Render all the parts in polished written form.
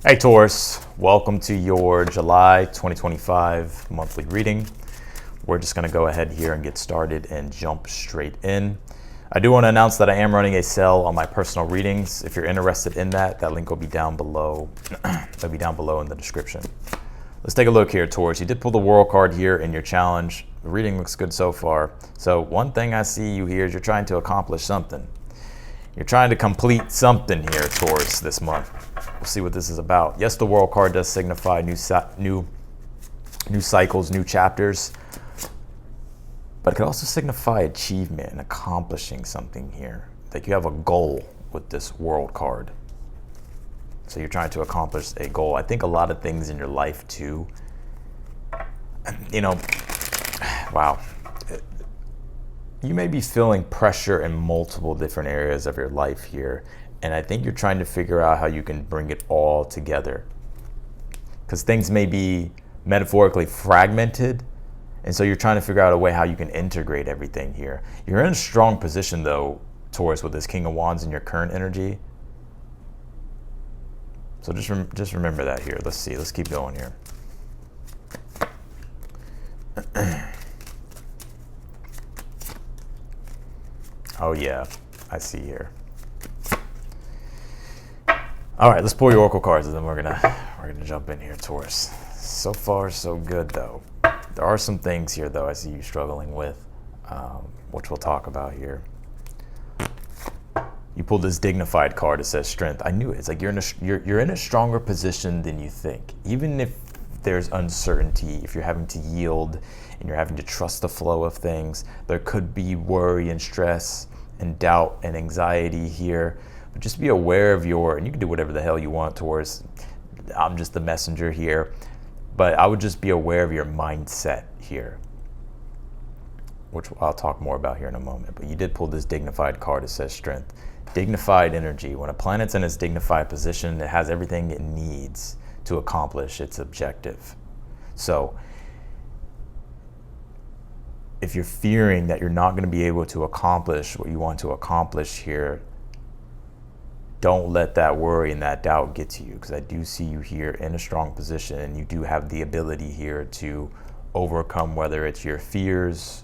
Hey Taurus, welcome to your July 2025 monthly reading. We're just going to go ahead here and get started and jump straight in. I do want to announce that I am running a sale on my personal readings. If you're interested in that link will be down below. It'll be down below in the description. Let's take a look here, Taurus. You did pull the World card here in your challenge. The reading looks good so far. So one thing I see you here is you're trying to accomplish something. You're trying to complete something here, Taurus, this month. We'll see what this is about. Yes, the World card does signify new cycles, new chapters, but it could also signify achievement and accomplishing something here. Like you have a goal with this World card. So you're trying to accomplish a goal. I think a lot of things in your life too, wow. You may be feeling pressure in multiple different areas of your life here. And I think you're trying to figure out how you can bring it all together. Because things may be metaphorically fragmented. And so you're trying to figure out a way how you can integrate everything here. You're in a strong position though, Taurus, with this King of Wands in your current energy. So just remember that here. Let's see. Let's keep going here. Oh yeah, I see here. All right, let's pull your Oracle cards, and then we're gonna jump in here, Taurus. So far, so good though. There are some things here though I see you struggling with, which we'll talk about here. You pulled this dignified card. It says strength. I knew it. It's like you're in a stronger position than you think. Even if there's uncertainty, if you're having to yield and you're having to trust the flow of things, there could be worry and stress and doubt and anxiety here. But just be aware of and you can do whatever the hell you want, Taurus. I'm just the messenger here. But I would just be aware of your mindset here, which I'll talk more about here in a moment. But you did pull this dignified card. It says strength. Dignified energy. When a planet's in its dignified position, it has everything it needs to accomplish its objective. So if you're fearing that you're not going to be able to accomplish what you want to accomplish here, don't let that worry and that doubt get to you, because I do see you here in a strong position, and you do have the ability here to overcome, whether it's your fears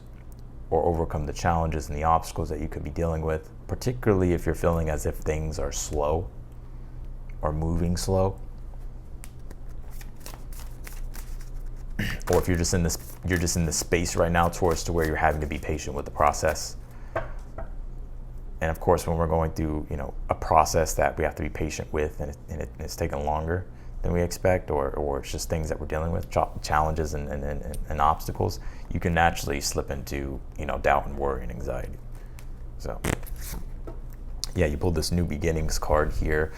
or overcome the challenges and the obstacles that you could be dealing with, particularly if you're feeling as if things are slow or moving slow. Or if you're just in this space right now, Taurus, to where you're having to be patient with the process. And of course, when we're going through, a process that we have to be patient with, and it's taking longer than we expect, or it's just things that we're dealing with, challenges and obstacles, you can naturally slip into, doubt and worry and anxiety. So, yeah, you pulled this new beginnings card here.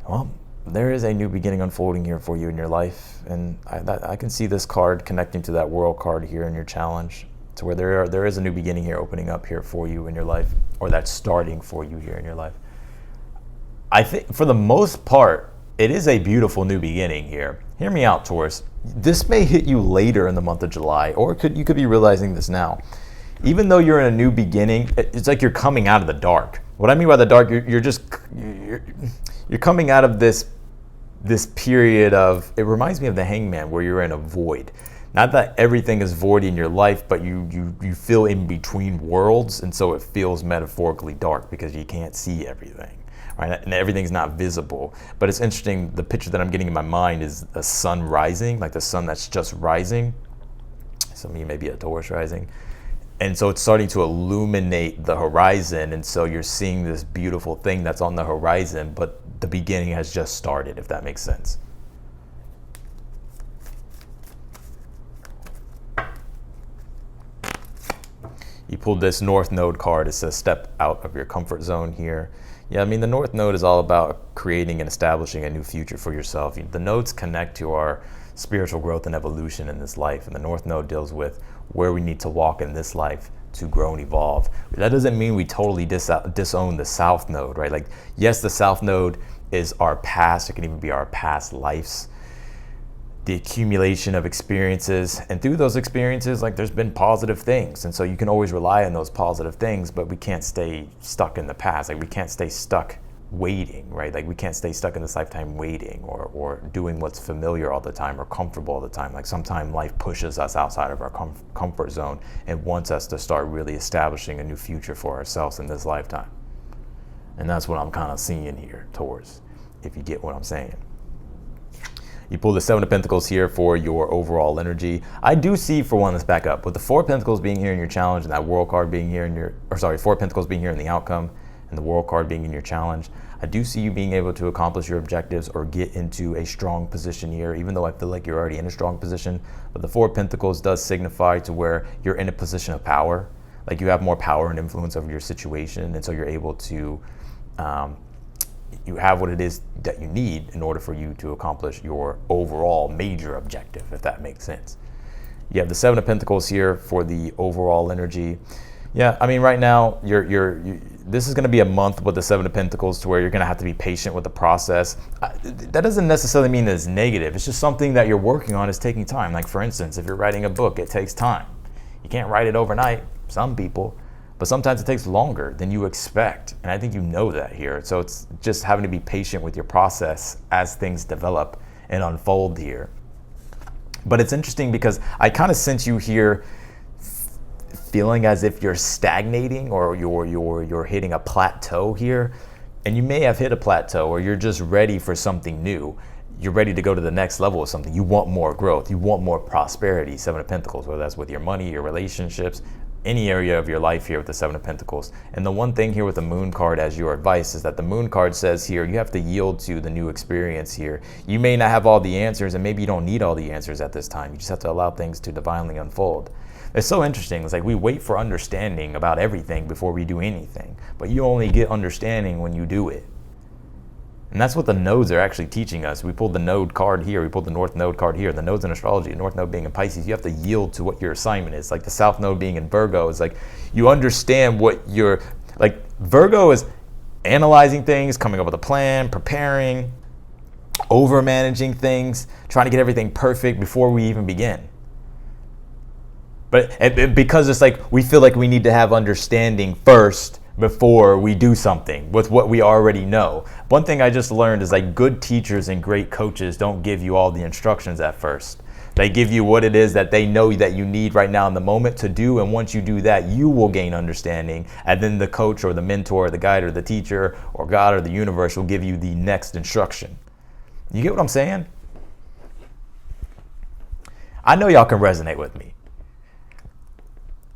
Well, there is a new beginning unfolding here for you in your life, and I can see this card connecting to that World card here in your challenge, to where there is a new beginning here opening up here for you in your life, or that's starting for you here in your life. I think for the most part, it is a beautiful new beginning here. Hear me out, Taurus. This may hit you later in the month of July, or you could be realizing this now. Even though you're in a new beginning, it's like you're coming out of the dark. What I mean by the dark, you're coming out of this period of, it reminds me of the Hangman, where you're in a void. Not that everything is void in your life, but you feel in between worlds, and so it feels metaphorically dark because you can't see everything, right? And everything's not visible. But it's interesting, the picture that I'm getting in my mind is a sun rising, like the sun that's just rising. Some of you may be a Taurus rising. And so it's starting to illuminate the horizon, and so you're seeing this beautiful thing that's on the horizon, but the beginning has just started, if that makes sense. You pulled this North Node card. It says step out of your comfort zone here. Yeah, I mean, the North Node is all about creating and establishing a new future for yourself. The nodes connect to our spiritual growth and evolution in this life, and the North Node deals with where we need to walk in this life to grow and evolve. That doesn't mean we totally disown the South Node, right? Like, yes, the South Node is our past. It can even be our past lives, the accumulation of experiences, and through those experiences, like, there's been positive things, and so you can always rely on those positive things, but we can't stay stuck in the past. Like, we can't stay stuck waiting, right? Like we can't stay stuck in this lifetime waiting or doing what's familiar all the time or comfortable all the time. Like sometimes life pushes us outside of our comfort zone and wants us to start really establishing a new future for ourselves in this lifetime. And that's what I'm kind of seeing here, Taurus, if you get what I'm saying. You pull the Seven of Pentacles here for your overall energy. I do see, for one, let's back up, with the Four of Pentacles being here in your challenge and that World card being here in your, Four of Pentacles being here in the outcome and the World card being in your challenge, I do see you being able to accomplish your objectives or get into a strong position here, even though I feel like you're already in a strong position. But the Four of Pentacles does signify to where you're in a position of power. Like you have more power and influence over your situation, and so you're able to, you have what it is that you need in order for you to accomplish your overall major objective, if that makes sense. You have the Seven of Pentacles here for the overall energy. Yeah, I mean, right now, this is going to be a month with the Seven of Pentacles to where you're going to have to be patient with the process. That doesn't necessarily mean that it's negative. It's just something that you're working on is taking time. Like, for instance, if you're writing a book, it takes time. You can't write it overnight, some people, but sometimes it takes longer than you expect. And I think you know that here. So it's just having to be patient with your process as things develop and unfold here. But it's interesting because I kind of sense you here feeling as if you're stagnating or you're hitting a plateau here, and you may have hit a plateau or you're just ready for something new. You're ready to go to the next level of something. You want more growth. You want more prosperity. Seven of Pentacles, whether that's with your money, your relationships, any area of your life here with the Seven of Pentacles. And the one thing here with the Moon card as your advice is that the Moon card says here, you have to yield to the new experience here. You may not have all the answers, and maybe you don't need all the answers at this time. You just have to allow things to divinely unfold. It's so interesting. It's like we wait for understanding about everything before we do anything, but you only get understanding when you do it. And that's what the nodes are actually teaching us. We pulled the node card here. We pulled the North node card here. The nodes in astrology, the North node being in Pisces, you have to yield to what your assignment is. Like the South node being in Virgo, is like you understand what you're, like Virgo is analyzing things, coming up with a plan, preparing, over managing things, trying to get everything perfect before we even begin. But because it's like we feel like we need to have understanding first before we do something with what we already know. One thing I just learned is like good teachers and great coaches don't give you all the instructions at first. They give you what it is that they know that you need right now in the moment to do, and once you do that, you will gain understanding, and then the coach or the mentor or the guide or the teacher or God or the universe will give you the next instruction. You get what I'm saying? I know y'all can resonate with me.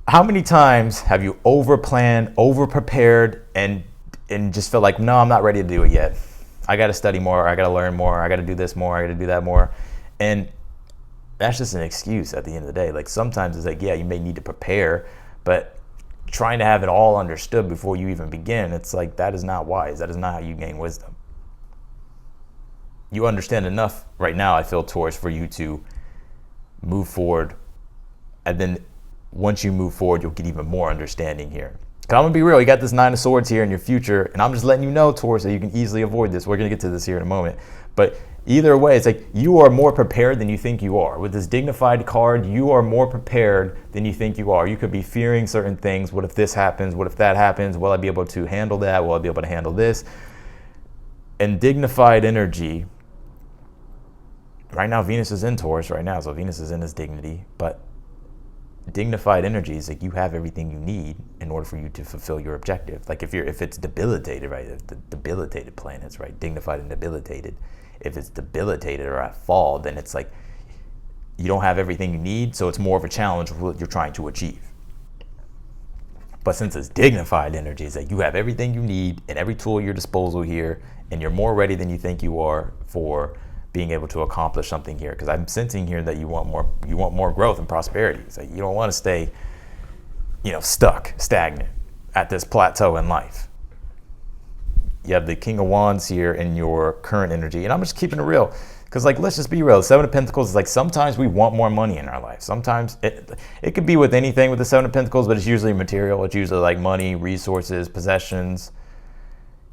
How many times have you over-planned, over-prepared, and just feel like, no, I'm not ready to do it yet. I got to study more. I got to learn more. I got to do this more. I got to do that more. And that's just an excuse at the end of the day. Like sometimes it's like, yeah, you may need to prepare, but trying to have it all understood before you even begin, it's like that is not wise. That is not how you gain wisdom. You understand enough right now, I feel, Taurus, for you to move forward, and then once you move forward, you'll get even more understanding here. Because I'm going to be real, you got this Nine of Swords here in your future, and I'm just letting you know, Taurus, that you can easily avoid this. We're going to get to this here in a moment. But either way, it's like you are more prepared than you think you are. With this dignified card, you are more prepared than you think you are. You could be fearing certain things. What if this happens? What if that happens? Will I be able to handle that? Will I be able to handle this? And dignified energy, right now Venus is in Taurus right now, so Venus is in its dignity, but dignified energy is like you have everything you need in order for you to fulfill your objective. Like if it's debilitated, right? If the debilitated planets, right? Dignified and debilitated. If it's debilitated or at fall, then it's like you don't have everything you need, so it's more of a challenge of what you're trying to achieve. But since it's dignified energy, it's like you have everything you need and every tool at your disposal here, and you're more ready than you think you are for being able to accomplish something here. Because I'm sensing here that you want more growth and prosperity. It's like you don't want to stay, stuck, stagnant at this plateau in life. You have the King of Wands here in your current energy, and I'm just keeping it real. Because let's just be real. The Seven of Pentacles is like sometimes we want more money in our life. Sometimes it could be with anything with the Seven of Pentacles, but it's usually material. It's usually like money, resources, possessions.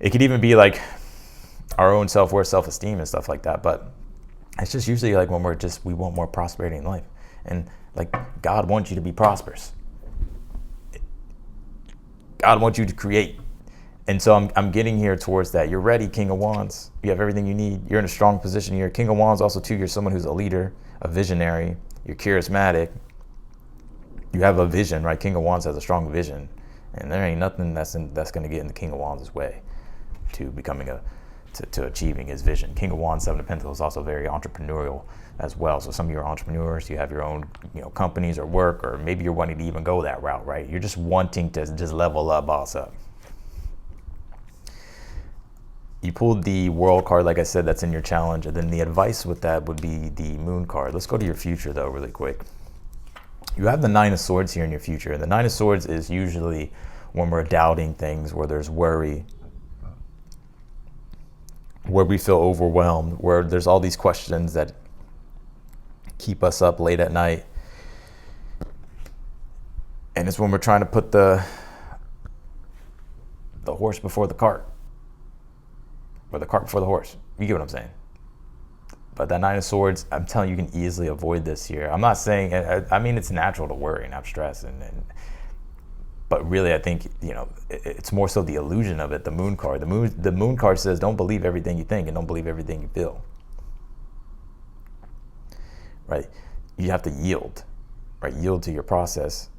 It could even be like our own self-worth, self-esteem and stuff like that. But it's just usually like when we want more prosperity in life. And like God wants you to be prosperous. God wants you to create. And so I'm getting here towards that. You're ready, King of Wands. You have everything you need. You're in a strong position here. King of Wands also too, you're someone who's a leader, a visionary. You're charismatic. You have a vision, right? King of Wands has a strong vision. And there ain't nothing that's going to get in the King of Wands' way to becoming to achieving his vision. King of Wands, Seven of Pentacles, is also very entrepreneurial as well. So some of you are entrepreneurs, you have your own, companies or work, or maybe you're wanting to even go that route, right? You're just wanting to just level up, boss up. You pulled the World card, like I said, that's in your challenge. And then the advice with that would be the Moon card. Let's go to your future, though, really quick. You have the Nine of Swords here in your future. And the Nine of Swords is usually when we're doubting things, where there's worry, where we feel overwhelmed, where there's all these questions that keep us up late at night. And it's when we're trying to put the horse before the cart. Or the cart before the horse. You get what I'm saying? But that Nine of Swords, I'm telling you, you can easily avoid this here. I'm not saying, I mean, it's natural to worry and have stress. But really, I think, it's more so the illusion of it, the Moon card. The moon card says, don't believe everything you think and don't believe everything you feel. Right? You have to yield, right? Yield to your process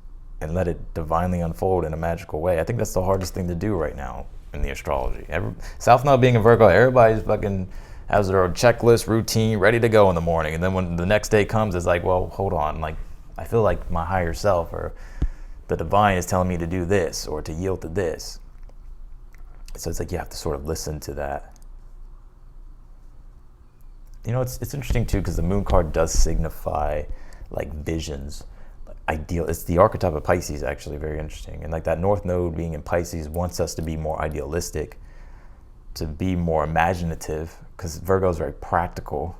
and let it divinely unfold in a magical way. I think that's the hardest thing to do right now in the astrology. South Node being a Virgo, everybody's fucking has their own checklist, routine, ready to go in the morning. And then when the next day comes, it's like, well, hold on. Like, I feel like my higher self or the divine is telling me to do this or to yield to this. So it's like you have to sort of listen to that. It's interesting too, because the Moon card does signify like visions, ideal. It's the archetype of Pisces, actually, very interesting. And like that North Node being in Pisces wants us to be more idealistic, to be more imaginative, because Virgo is very practical.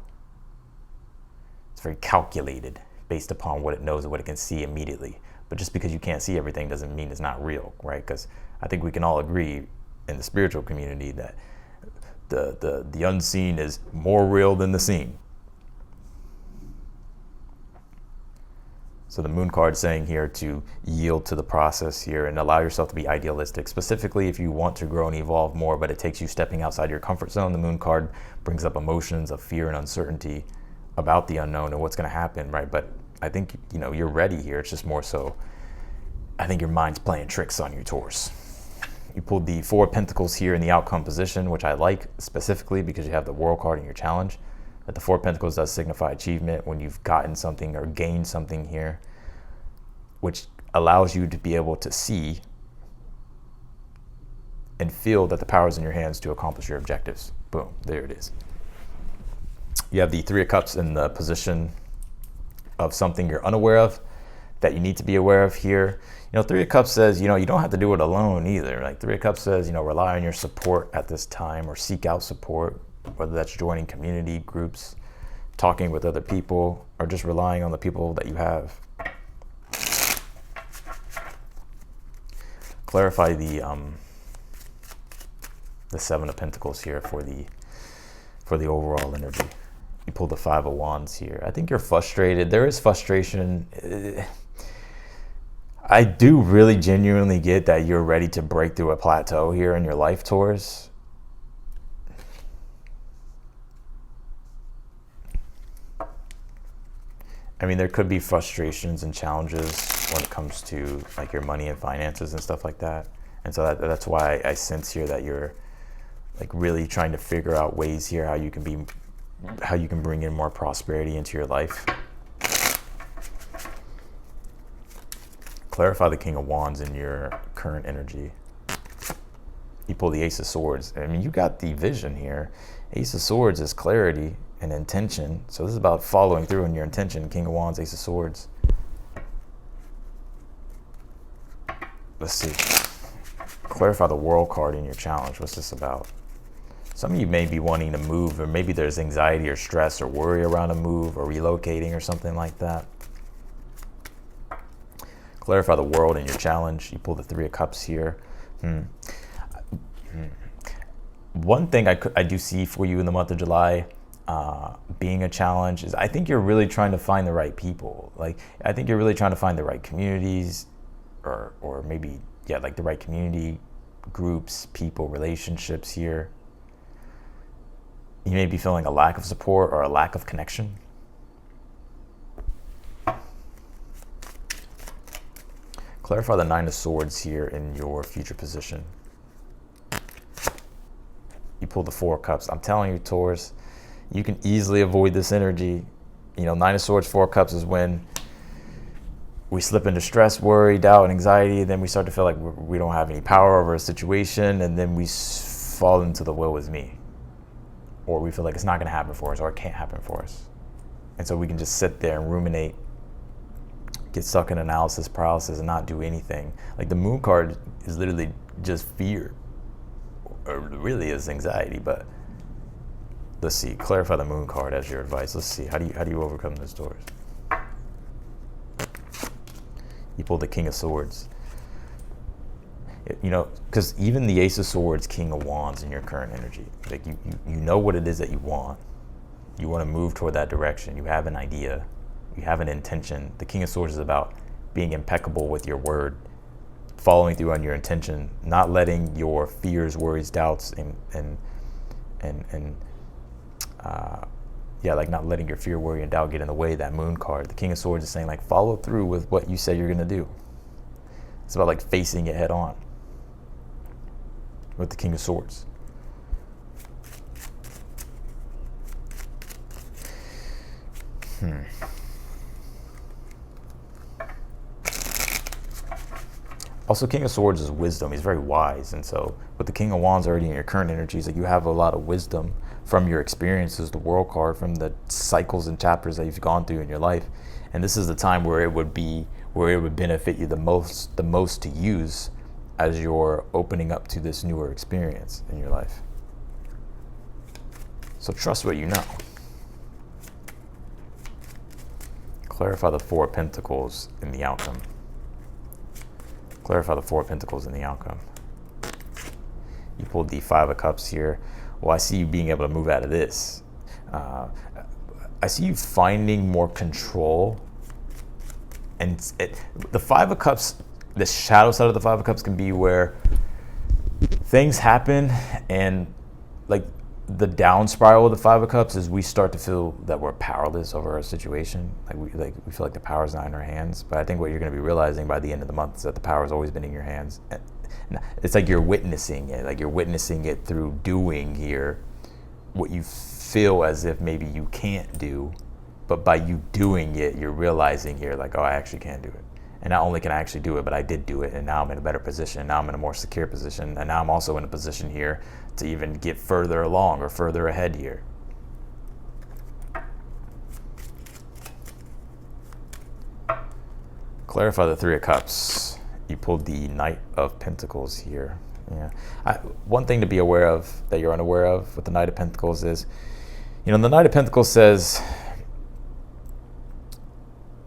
It's very calculated based upon what it knows and what it can see immediately. But just because you can't see everything doesn't mean it's not real, right? Because I think we can all agree in the spiritual community that the unseen is more real than the seen. So the Moon card saying here to yield to the process here and allow yourself to be idealistic. Specifically, if you want to grow and evolve more, but it takes you stepping outside your comfort zone, the Moon card brings up emotions of fear and uncertainty about the unknown and what's going to happen, right? But I think, you're ready here. It's just more so, I think your mind's playing tricks on you, Taurus. You pulled the Four of Pentacles here in the outcome position, which I like specifically because you have the World card in your challenge. That the Four of Pentacles does signify achievement when you've gotten something or gained something here, which allows you to be able to see and feel that the power is in your hands to accomplish your objectives. Boom, there it is. You have the Three of Cups in the position of something you're unaware of that you need to be aware of here. Three of Cups says, you don't have to do it alone either. Like Three of Cups says, rely on your support at this time or seek out support, whether that's joining community groups, talking with other people, or just relying on the people that you have. Clarify the Seven of Pentacles here for the overall energy. You pulled the Five of Wands here. I think you're frustrated. There is frustration. I do really genuinely get that you're ready to break through a plateau here in your life, Taurus. I mean, there could be frustrations and challenges when it comes to like your money and finances and stuff like that. And so that's why I sense here that you're like really trying to figure out ways here how you can bring in more prosperity into your life. Clarify the King of Wands in your current energy. You pull the Ace of Swords. I mean, you got the vision here. Ace of Swords is clarity and intention. So this is about following through on your intention. King of Wands, Ace of Swords. Let's see. Clarify the World card in your challenge. What's this about? Some of you may be wanting to move, or maybe there's anxiety or stress or worry around a move or relocating or something like that. Clarify the World in your challenge. You pull the Three of Cups here. One thing I do see for you in the month of July being a challenge is I think you're really trying to find the right people. Like, I think you're really trying to find the right communities or maybe, yeah, like the right community groups, people, relationships here. You may be feeling a lack of support or a lack of connection. Clarify the Nine of Swords here in your future position. You pull the Four of Cups. I'm telling you, Taurus, you can easily avoid this energy. You know, Nine of Swords, Four of Cups is when we slip into stress, worry, doubt, and anxiety. Then we start to feel like we don't have any power over a situation. And then we fall into the woe is me. Or we feel like it's not going to happen for us, or it can't happen for us. And so we can just sit there and ruminate, get stuck in analysis paralysis, and not do anything. Like the Moon card is literally just fear, or really is anxiety. But let's see, clarify the Moon card as your advice. Let's see, how do you overcome this, Taurus? You pull the King of Swords. You know, because even the Ace of Swords, King of Wands in your current energy, like you know what it is that you want. You want to move toward that direction. You have an idea. You have an intention. The King of Swords is about being impeccable with your word, following through on your intention, not letting your fears, worries, doubts, like not letting your fear, worry, and doubt get in the way of that Moon card. The King of Swords is saying, like, follow through with what you say you're going to do. It's about like facing it head on with the King of Swords. Also, King of Swords is wisdom. He's very wise. And so with the King of Wands already in your current energies, like you have a lot of wisdom from your experiences, the World card, from the cycles and chapters that you've gone through in your life. And this is the time where it would benefit you the most to use as you're opening up to this newer experience in your life. So trust what you know. Clarify the Four of Pentacles in the outcome. Clarify the Four of Pentacles in the outcome. You pulled the Five of Cups here. Well, I see you being able to move out of this. I see you finding more control. And the Five of Cups, the shadow side of the Five of Cups can be where things happen, and like the down spiral of the Five of Cups is we start to feel that we're powerless over our situation. We feel like the power's not in our hands. But I think what you're going to be realizing by the end of the month is that the power's always been in your hands. It's like you're witnessing it. Like you're witnessing it through doing here what you feel as if maybe you can't do. But by you doing it, you're realizing here, like, oh, I actually can do it. And not only can I actually do it, but I did do it. And now I'm in a better position. Now I'm in a more secure position. And now I'm also in a position here to even get further along or further ahead here. Clarify the Three of Cups. You pulled the Knight of Pentacles here. Yeah. One thing to be aware of that you're unaware of with the Knight of Pentacles is, the Knight of Pentacles says,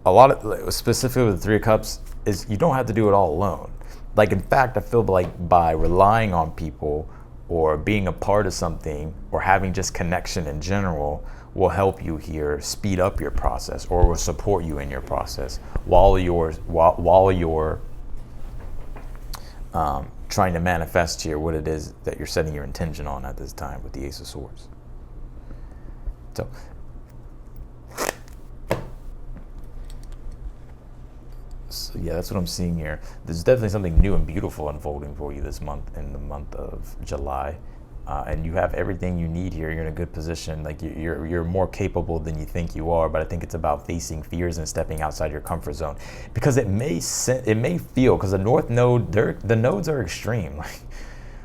a lot of, specifically with the Three of Cups, is you don't have to do it all alone. Like, in fact, I feel like by relying on people or being a part of something or having just connection in general will help you here speed up your process, or will support you in your process while you're trying to manifest here what it is that you're setting your intention on at this time with the Ace of Swords. So yeah, that's what I'm seeing here. There's definitely something new and beautiful unfolding for you this month, in the month of July. And you have everything you need here. You're in a good position. Like you're more capable than you think you are. But I think it's about facing fears and stepping outside your comfort zone, because it may feel, because the North Node, the nodes are extreme.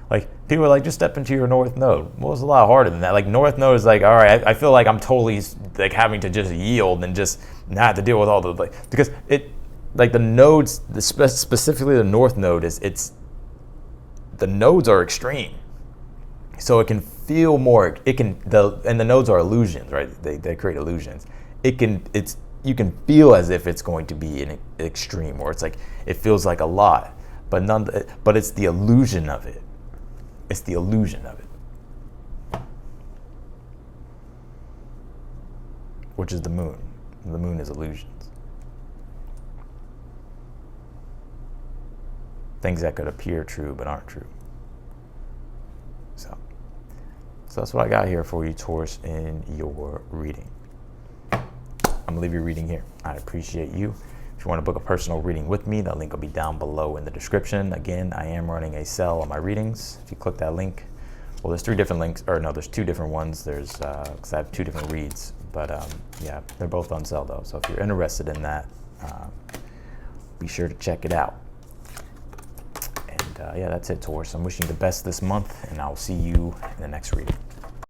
Like people are like, just step into your North Node. Well, it's a lot harder than that. Like North Node is like, all right, I feel like I'm totally like having to just yield and just not have to deal with all the, because it, like the nodes, specifically the North Node the nodes are extreme. So it can feel more, and the nodes are illusions, right? They create illusions. You can feel as if it's going to be an extreme, or it's like, it feels like a lot, but it's the illusion of it. It's the illusion of it. Which is the moon. The moon is illusions. Things that could appear true but aren't true. So that's what I got here for you, Taurus, in your reading. I'm gonna leave your reading here. I appreciate you. If you want to book a personal reading with me, that link will be down below in the description. Again, I am running a sale on my readings. If you click that link, well, there's 3 different links, or no, there's 2 different ones. There's, because I have 2 different reads, but yeah, they're both on sale though. So if you're interested in that, be sure to check it out. And yeah, that's it, Taurus. I'm wishing you the best this month, and I'll see you in the next reading.